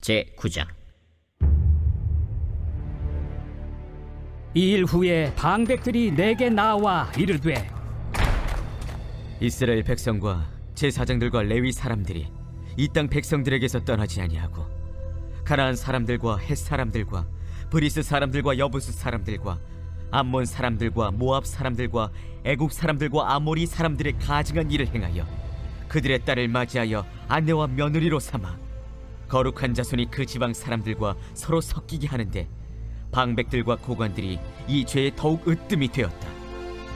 제9장. 이 일 후에 방백들이 내게 나와 이르되, 이스라엘 백성과 제사장들과 레위 사람들이 이 땅 백성들에게서 떠나지 아니하고 가나안 사람들과 헷 사람들과 브리스 사람들과 여부스 사람들과 암몬 사람들과 모압 사람들과 애국 사람들과 아모리 사람들의 가증한 일을 행하여 그들의 딸을 맞이하여 아내와 며느리로 삼아 거룩한 자손이 그 지방 사람들과 서로 섞이게 하는데 방백들과 고관들이 이 죄에 더욱 으뜸이 되었다.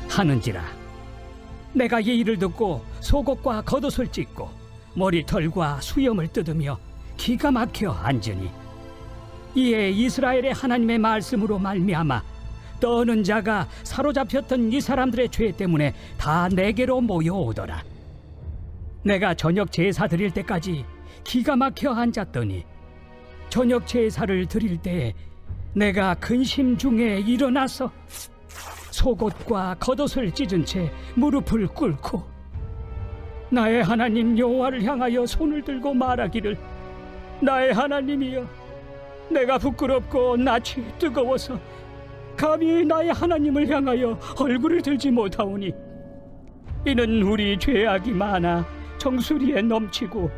하는지라 내가 이 일을 듣고 속옷과 겉옷을 찢고 머리털과 수염을 뜯으며 기가 막혀 앉으니, 이에 이스라엘의 하나님의 말씀으로 말미암아 떠는 자가 사로잡혔던 이 사람들의 죄 때문에 다 내게로 모여오더라. 내가 저녁 제사 드릴 때까지 기가 막혀 앉았더니 저녁 제사를 드릴 때에 내가 근심 중에 일어나서 속옷과 겉옷을 찢은 채 무릎을 꿇고 나의 하나님 여호와를 향하여 손을 들고 말하기를, 나의 하나님이여, 내가 부끄럽고 낯이 뜨거워서 감히 나의 하나님을 향하여 얼굴을 들지 못하오니, 이는 우리 죄악이 많아 정수리에 넘치고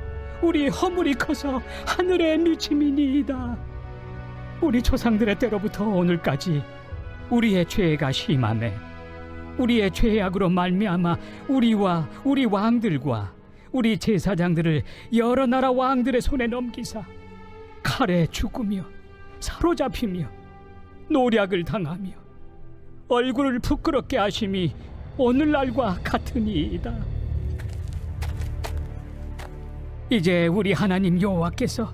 우리 허물이 커서 하늘에 미침이니이다. 우리 조상들의 때로부터 오늘까지 우리의 죄가 심하매 우리의 죄악으로 말미암아 우리와 우리 왕들과 우리 제사장들을 여러 나라 왕들의 손에 넘기사 칼에 죽으며 사로잡히며 노략을 당하며 얼굴을 부끄럽게 하심이 오늘날과 같으니이다. 이제 우리 하나님 여호와께서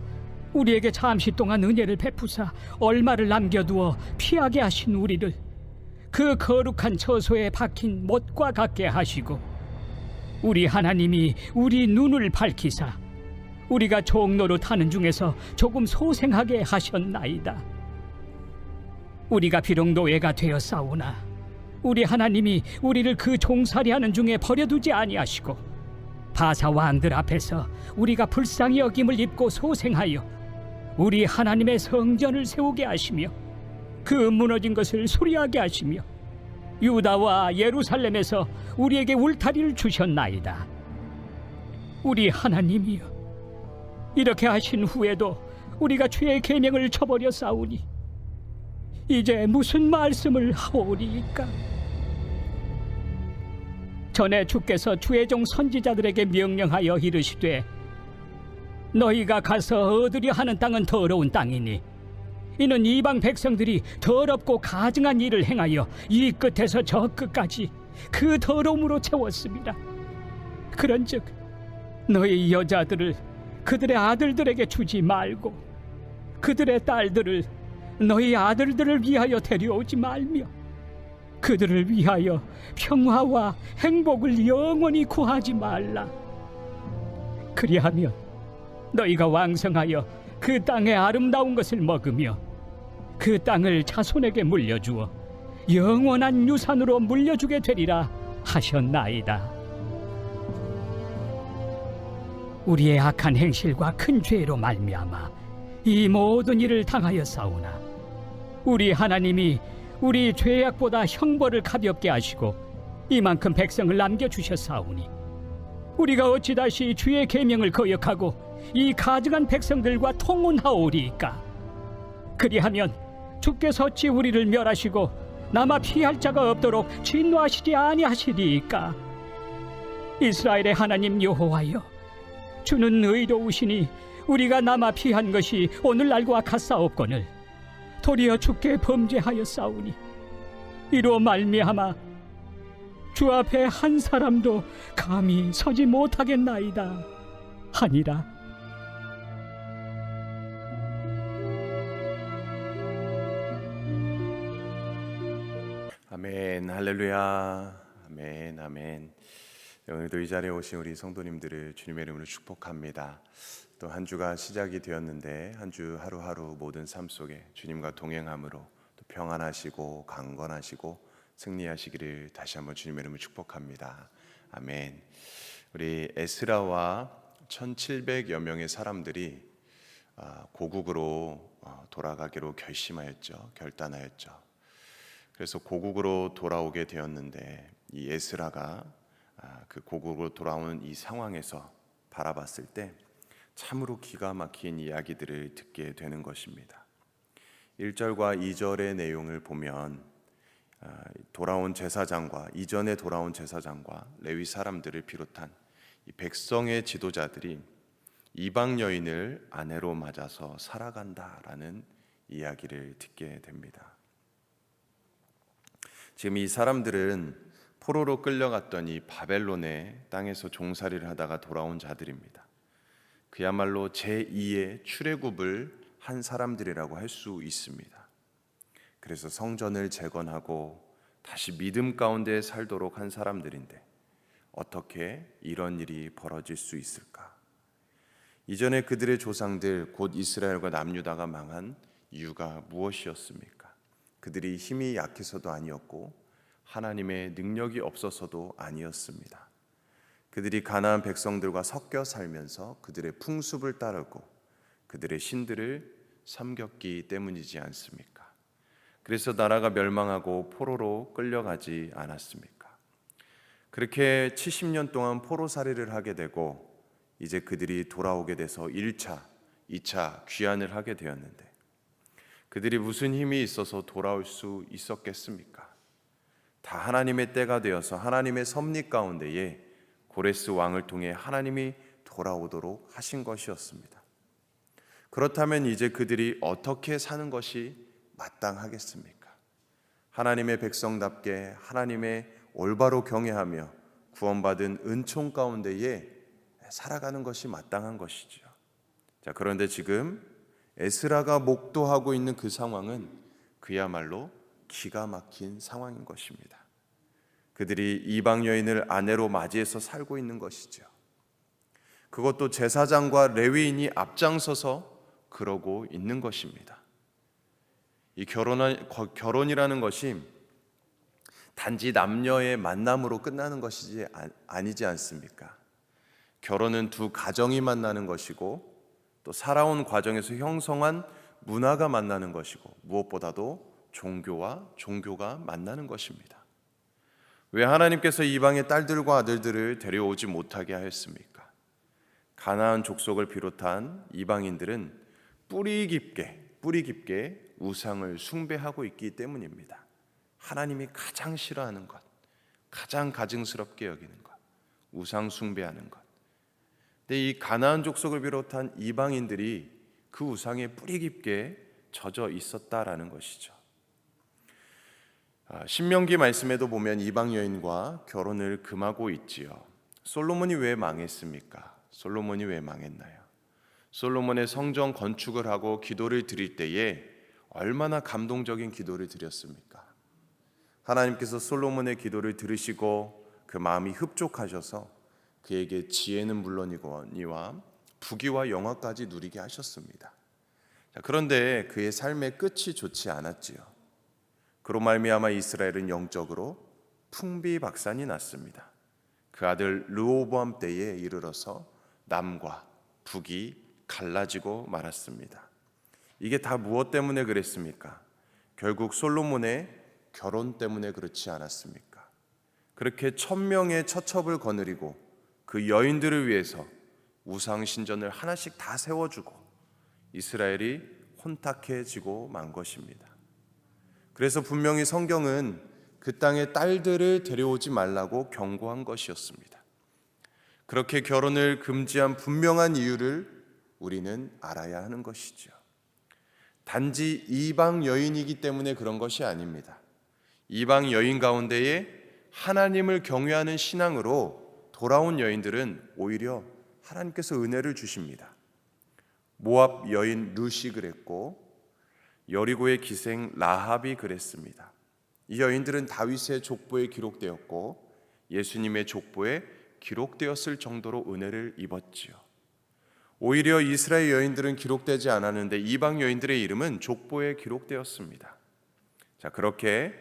우리에게 잠시 동안 은혜를 베푸사 얼마를 남겨두어 피하게 하신 우리를 그 거룩한 처소에 박힌 못과 같게 하시고, 우리 하나님이 우리 눈을 밝히사 우리가 종노릇 하는 중에서 조금 소생하게 하셨나이다. 우리가 비록 노예가 되었사오나 우리 하나님이 우리를 그 종살이하는 중에 버려두지 아니하시고 바사 왕들 앞에서 우리가 불쌍히 여김을 입고 소생하여 우리 하나님의 성전을 세우게 하시며 그 무너진 것을 수리하게 하시며 유다와 예루살렘에서 우리에게 울타리를 주셨나이다. 우리 하나님이여, 이렇게 하신 후에도 우리가 주의 계명을 저버려 싸우니 이제 무슨 말씀을 하오리이까? 전에 주께서 주의 종 선지자들에게 명령하여 이르시되, 너희가 가서 얻으려 하는 땅은 더러운 땅이니 이는 이방 백성들이 더럽고 가증한 일을 행하여 이 끝에서 저 끝까지 그 더러움으로 채웠습니다. 그런즉 너희 여자들을 그들의 아들들에게 주지 말고 그들의 딸들을 너희 아들들을 위하여 데려오지 말며 그들을 위하여 평화와 행복을 영원히 구하지 말라. 그리하면 너희가 왕성하여 그 땅의 아름다운 것을 먹으며 그 땅을 자손에게 물려주어 영원한 유산으로 물려주게 되리라 하셨나이다. 우리의 악한 행실과 큰 죄로 말미암아 이 모든 일을 당하였사오나 우리 하나님이 우리 죄악보다 형벌을 가볍게 하시고 이만큼 백성을 남겨주셨사오니 우리가 어찌 다시 주의 계명을 거역하고 이 가증한 백성들과 통혼하오리이까? 그리하면 주께서 어찌 우리를 멸하시고 남아 피할 자가 없도록 진노하시지 아니하시리이까? 이스라엘의 하나님 여호와여, 주는 의로우시니 우리가 남아 피한 것이 오늘날과 같사옵거늘 도리어 주께 범죄하였사오니 이로 말미암아 주 앞에 한 사람도 감히 서지 못하겠나이다 하니라. 아멘. 할렐루야. 아멘. 아멘. 오늘도 이 자리에 오신 우리 성도님들을 주님의 이름으로 축복합니다. 또 한 주가 시작이 되었는데 한 주 하루하루 모든 삶 속에 주님과 동행함으로 또 평안하시고 강건하시고 승리하시기를 다시 한번 주님의 이름으로 축복합니다. 아멘. 우리 에스라와 1700여 명의 사람들이 고국으로 돌아가기로 결단하였죠. 그래서 고국으로 돌아오게 되었는데 이 에스라가 그 고국으로 돌아오는 이 상황에서 바라봤을 때 참으로 기가 막힌 이야기들을 듣게 되는 것입니다. 1절과 2절의 내용을 보면 돌아온 제사장과 이전에 돌아온 제사장과 레위 사람들을 비롯한 이 백성의 지도자들이 이방 여인을 아내로 맞아서 살아간다라는 이야기를 듣게 됩니다. 지금 이 사람들은 포로로 끌려갔던 이 바벨론의 땅에서 종살이를 하다가 돌아온 자들입니다. 그야말로 제2의 출애굽을 한 사람들이라고 할 수 있습니다. 그래서 성전을 재건하고 다시 믿음 가운데 살도록 한 사람들인데 어떻게 이런 일이 벌어질 수 있을까? 이전에 그들의 조상들 곧 이스라엘과 남유다가 망한 이유가 무엇이었습니까? 그들이 힘이 약해서도 아니었고 하나님의 능력이 없어서도 아니었습니다. 그들이 가나안 백성들과 섞여 살면서 그들의 풍습을 따르고 그들의 신들을 섬겼기 때문이지 않습니까? 그래서 나라가 멸망하고 포로로 끌려가지 않았습니까? 그렇게 70년 동안 포로살이를 하게 되고 이제 그들이 돌아오게 돼서 1차, 2차 귀환을 하게 되었는데 그들이 무슨 힘이 있어서 돌아올 수 있었겠습니까? 다 하나님의 때가 되어서 하나님의 섭리 가운데에 고레스 왕을 통해 하나님이 돌아오도록 하신 것이었습니다. 그렇다면 이제 그들이 어떻게 사는 것이 마땅하겠습니까? 하나님의 백성답게 하나님의 올바로 경외하며 구원받은 은총 가운데에 살아가는 것이 마땅한 것이죠. 자, 그런데 지금 에스라가 목도하고 있는 그 상황은 그야말로 기가 막힌 상황인 것입니다. 그들이 이방 여인을 아내로 맞이해서 살고 있는 것이죠. 그것도 제사장과 레위인이 앞장서서 그러고 있는 것입니다. 이 결혼이라는 것이 단지 남녀의 만남으로 끝나는 것이지 아니지 않습니까? 결혼은 두 가정이 만나는 것이고 또 살아온 과정에서 형성한 문화가 만나는 것이고 무엇보다도 종교와 종교가 만나는 것입니다. 왜 하나님께서 이방의 딸들과 아들들을 데려오지 못하게 하였습니까? 가나안 족속을 비롯한 이방인들은 뿌리 깊게 우상을 숭배하고 있기 때문입니다. 하나님이 가장 싫어하는 것, 가장 가증스럽게 여기는 것, 우상 숭배하는 것. 근데 이 가나안 족속을 비롯한 이방인들이 그 우상에 뿌리 깊게 젖어 있었다라는 것이죠. 신명기 말씀에도 보면 이방 여인과 결혼을 금하고 있지요. 솔로몬이 왜 망했습니까? 솔로몬이 왜 망했나요? 솔로몬의 성전 건축을 하고 기도를 드릴 때에 얼마나 감동적인 기도를 드렸습니까? 하나님께서 솔로몬의 기도를 들으시고 그 마음이 흡족하셔서 그에게 지혜는 물론이거니와 부귀와 영화까지 누리게 하셨습니다. 그런데 그의 삶의 끝이 좋지 않았지요. 그로 말미암아 이스라엘은 영적으로 풍비박산이 났습니다. 그 아들 르호보암 때에 이르러서 남과 북이 갈라지고 말았습니다. 이게 다 무엇 때문에 그랬습니까? 결국 솔로몬의 결혼 때문에 그렇지 않았습니까? 그렇게 1000명의 처첩을 거느리고 그 여인들을 위해서 우상 신전을 하나씩 다 세워주고 이스라엘이 혼탁해지고 만 것입니다. 그래서 분명히 성경은 그 땅의 딸들을 데려오지 말라고 경고한 것이었습니다. 그렇게 결혼을 금지한 분명한 이유를 우리는 알아야 하는 것이죠. 단지 이방 여인이기 때문에 그런 것이 아닙니다. 이방 여인 가운데에 하나님을 경외하는 신앙으로 돌아온 여인들은 오히려 하나님께서 은혜를 주십니다. 모압 여인 룻이 그랬고 여리고의 기생 라합이 그랬습니다. 이 여인들은 다윗의 족보에 기록되었고 예수님의 족보에 기록되었을 정도로 은혜를 입었지요. 오히려 이스라엘 여인들은 기록되지 않았는데 이방 여인들의 이름은 족보에 기록되었습니다. 자, 그렇게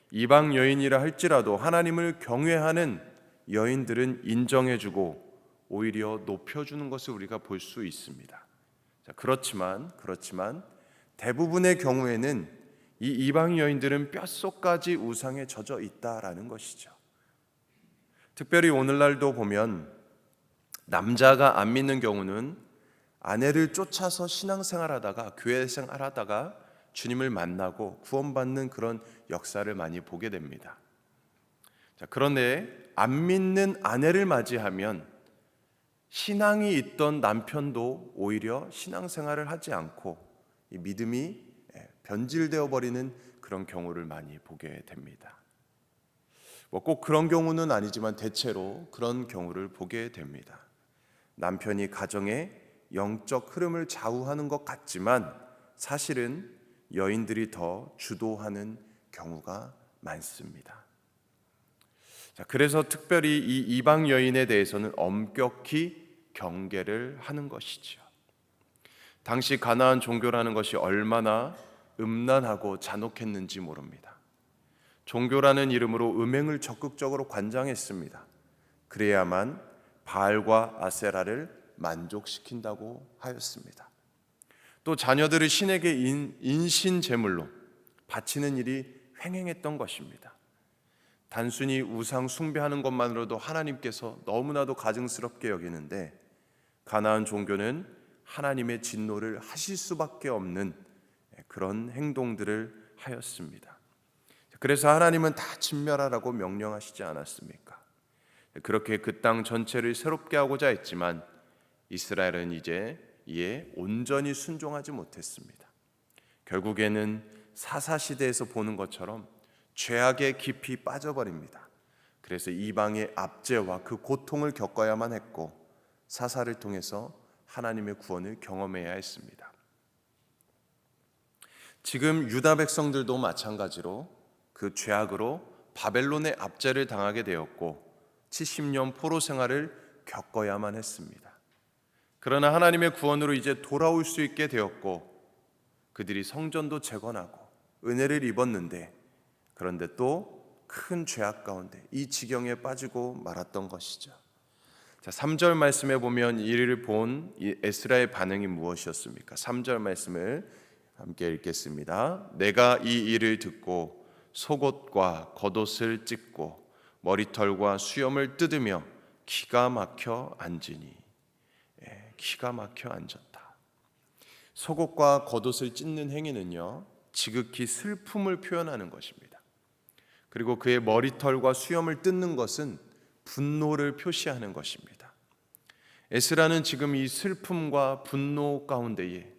이방 여인이라 할지라도 하나님을 경외하는 여인들은 인정해주고 오히려 높여주는 것을 우리가 볼 수 있습니다. 그렇지만 대부분의 경우에는 이 이방 여인들은 뼛속까지 우상에 젖어 있다라는 것이죠. 특별히 오늘날도 보면 남자가 안 믿는 경우는 아내를 쫓아서 신앙생활하다가 교회 생활하다가 주님을 만나고 구원받는 그런 역사를 많이 보게 됩니다. 그런데 안 믿는 아내를 맞이하면 신앙이 있던 남편도 오히려 신앙생활을 하지 않고 이 믿음이 변질되어 버리는 그런 경우를 많이 보게 됩니다. 꼭 그런 경우는 아니지만 대체로 그런 경우를 보게 됩니다. 남편이 가정의 영적 흐름을 좌우하는 것 같지만 사실은 여인들이 더 주도하는 경우가 많습니다. 그래서 특별히 이 이방 여인에 대해서는 엄격히 경계를 하는 것이죠. 당시 가나안 종교라는 것이 얼마나 음란하고 잔혹했는지 모릅니다. 종교라는 이름으로 음행을 적극적으로 관장했습니다. 그래야만 바알과 아세라를 만족시킨다고 하였습니다. 또 자녀들을 신에게 인신 제물로 바치는 일이 횡행했던 것입니다. 단순히 우상 숭배하는 것만으로도 하나님께서 너무나도 가증스럽게 여기는데 가나안 종교는 하나님의 진노를 하실 수밖에 없는 그런 행동들을 하였습니다. 그래서 하나님은 다 진멸하라고 명령하시지 않았습니까? 그렇게 그 땅 전체를 새롭게 하고자 했지만 이스라엘은 이제 이에 온전히 순종하지 못했습니다. 결국에는 사사시대에서 보는 것처럼 죄악에 깊이 빠져버립니다. 그래서 이방의 압제와 그 고통을 겪어야만 했고 사사를 통해서 하나님의 구원을 경험해야 했습니다. 지금 유다 백성들도 마찬가지로 그 죄악으로 바벨론의 압제를 당하게 되었고 70년 포로 생활을 겪어야만 했습니다. 그러나 하나님의 구원으로 이제 돌아올 수 있게 되었고 그들이 성전도 재건하고 은혜를 입었는데 그런데 또 큰 죄악 가운데 이 지경에 빠지고 말았던 것이죠. 3절 말씀에 보면 이를 본 에스라의 반응이 무엇이었습니까? 3절 말씀을 함께 읽겠습니다. 내가 이 일을 듣고 속옷과 겉옷을 찢고 머리털과 수염을 뜯으며 기가 막혀 앉으니. 기가 막혀 앉았다. 속옷과 겉옷을 찢는 행위는요 지극히 슬픔을 표현하는 것입니다. 그리고 그의 머리털과 수염을 뜯는 것은 분노를 표시하는 것입니다. 에스라는 지금 이 슬픔과 분노 가운데에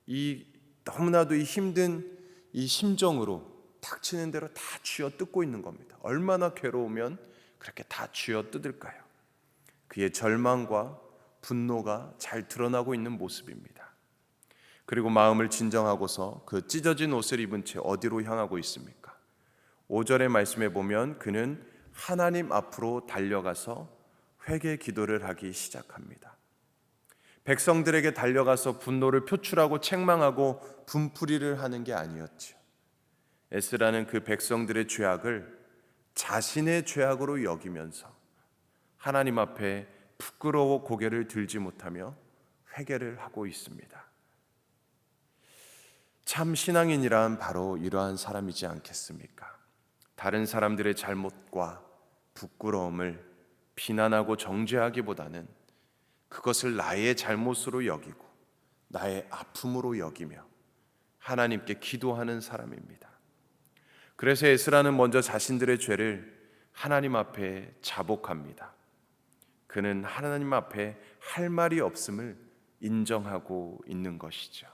이 너무나도 이 힘든 이 심정으로 닥치는 대로 다 쥐어 뜯고 있는 겁니다. 얼마나 괴로우면 그렇게 다 쥐어 뜯을까요? 그의 절망과 분노가 잘 드러나고 있는 모습입니다. 그리고 마음을 진정하고서 그 찢어진 옷을 입은 채 어디로 향하고 있습니까? 5절의 말씀에 보면 그는 하나님 앞으로 달려가서 회개 기도를 하기 시작합니다. 백성들에게 달려가서 분노를 표출하고 책망하고 분풀이를 하는 게 아니었죠. 에스라는 그 백성들의 죄악을 자신의 죄악으로 여기면서 하나님 앞에 부끄러워 고개를 들지 못하며 회개를 하고 있습니다. 참 신앙인이란 바로 이러한 사람이지 않겠습니까? 다른 사람들의 잘못과 부끄러움을 비난하고 정죄하기보다는 그것을 나의 잘못으로 여기고 나의 아픔으로 여기며 하나님께 기도하는 사람입니다. 그래서 에스라는 먼저 자신들의 죄를 하나님 앞에 자복합니다. 그는 하나님 앞에 할 말이 없음을 인정하고 있는 것이죠.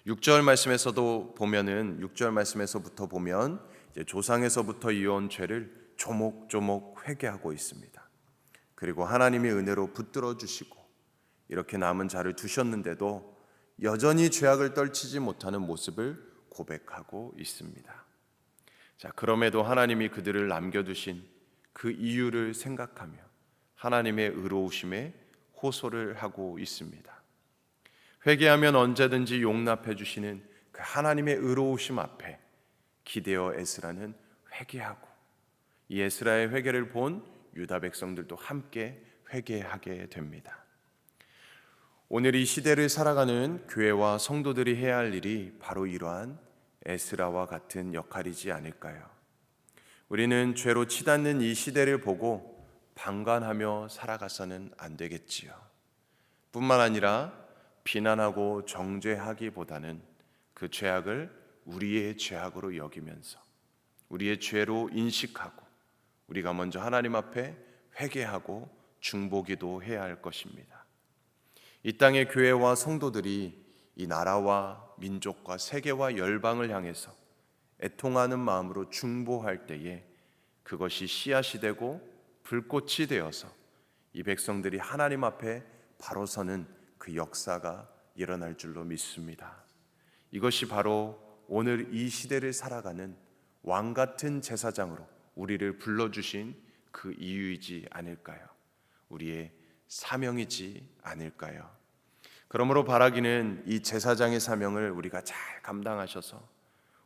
6절 말씀에서도 보면은 6절 말씀에서부터 보면 이제 조상에서부터 이어온 죄를 조목조목 회개하고 있습니다. 그리고 하나님의 은혜로 붙들어 주시고 이렇게 남은 자를 두셨는데도 여전히 죄악을 떨치지 못하는 모습을 고백하고 있습니다. 그럼에도 하나님이 그들을 남겨두신 그 이유를 생각하며 하나님의 의로우심에 호소를 하고 있습니다. 회개하면 언제든지 용납해 주시는 그 하나님의 의로우심 앞에 기대어 에스라는 회개하고 이 에스라의 회개를 본 유다 백성들도 함께 회개하게 됩니다. 오늘 이 시대를 살아가는 교회와 성도들이 해야 할 일이 바로 이러한 에스라와 같은 역할이지 않을까요? 우리는 죄로 치닫는 이 시대를 보고 방관하며 살아가서는 안 되겠지요. 뿐만 아니라 비난하고 정죄하기보다는 그 죄악을 우리의 죄악으로 여기면서 우리의 죄로 인식하고 우리가 먼저 하나님 앞에 회개하고 중보기도 해야 할 것입니다. 이 땅의 교회와 성도들이 이 나라와 민족과 세계와 열방을 향해서 애통하는 마음으로 중보할 때에 그것이 씨앗이 되고 불꽃이 되어서 이 백성들이 하나님 앞에 바로 서는 그 역사가 일어날 줄로 믿습니다. 이것이 바로 오늘 이 시대를 살아가는 왕 같은 제사장으로 우리를 불러주신 그 이유이지 않을까요? 우리의 사명이지 않을까요? 그러므로 바라기는 이 제사장의 사명을 우리가 잘 감당하셔서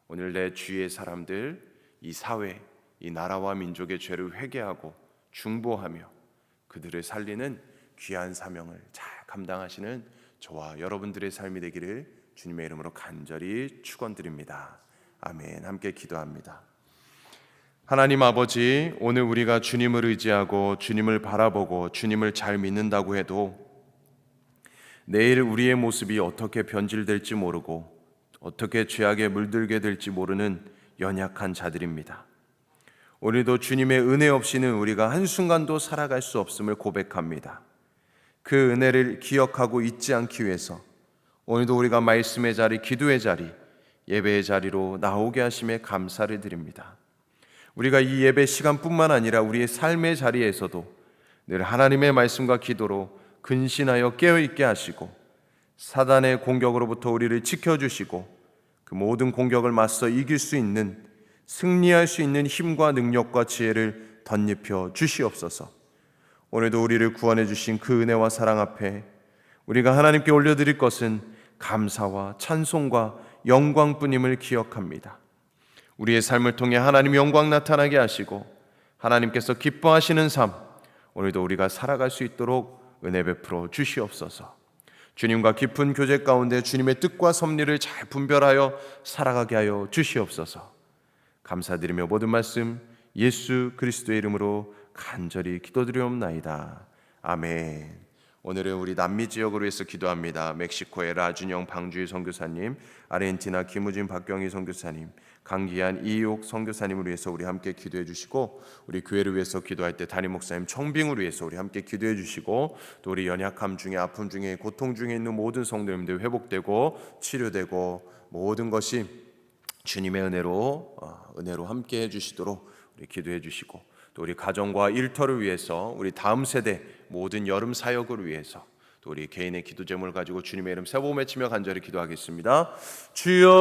오늘 내 주위의 사람들, 이 사회, 이 나라와 민족의 죄를 회개하고 중보하며 그들을 살리는 귀한 사명을 잘 감당하시는 저와 여러분들의 삶이 되기를 주님의 이름으로 간절히 축원드립니다. 아멘. 함께 기도합니다. 하나님 아버지, 오늘 우리가 주님을 의지하고 주님을 바라보고 주님을 잘 믿는다고 해도 내일 우리의 모습이 어떻게 변질될지 모르고 어떻게 죄악에 물들게 될지 모르는 연약한 자들입니다. 오늘도 주님의 은혜 없이는 우리가 한순간도 살아갈 수 없음을 고백합니다. 그 은혜를 기억하고 잊지 않기 위해서 오늘도 우리가 말씀의 자리, 기도의 자리, 예배의 자리로 나오게 하심에 감사를 드립니다. 우리가 이 예배 시간뿐만 아니라 우리의 삶의 자리에서도 늘 하나님의 말씀과 기도로 근신하여 깨어있게 하시고 사단의 공격으로부터 우리를 지켜주시고 그 모든 공격을 맞서 이길 수 있는, 승리할 수 있는 힘과 능력과 지혜를 덧입혀 주시옵소서. 오늘도 우리를 구원해 주신 그 은혜와 사랑 앞에 우리가 하나님께 올려드릴 것은 감사와 찬송과 영광뿐임을 기억합니다. 우리의 삶을 통해 하나님의 영광 나타나게 하시고 하나님께서 기뻐하시는 삶, 오늘도 우리가 살아갈 수 있도록 은혜 베풀어 주시옵소서. 주님과 깊은 교제 가운데 주님의 뜻과 섭리를 잘 분별하여 살아가게 하여 주시옵소서. 감사드리며 모든 말씀 예수 그리스도의 이름으로 간절히 기도드리옵나이다. 아멘. 오늘은 우리 남미 지역을 위해서 기도합니다. 멕시코의 라준영 방주희 선교사님, 아르헨티나 김우진 박경희 선교사님, 강기한 이옥 선교사님을 위해서 우리 함께 기도해 주시고, 우리 교회를 위해서 기도할 때 담임 목사님 청빙을 위해서 우리 함께 기도해 주시고, 또 우리 연약함 중에, 아픔 중에, 고통 중에 있는 모든 성도님들 회복되고 치료되고 모든 것이 주님의 은혜로 함께 해주시도록 우리 기도해 주시고, 또 우리 가정과 일터를 위해서, 우리 다음 세대 모든 여름 사역을 위해서, 또 우리 개인의 기도 제목을 가지고 주님의 이름 세 번 외치며 간절히 기도하겠습니다. 주여.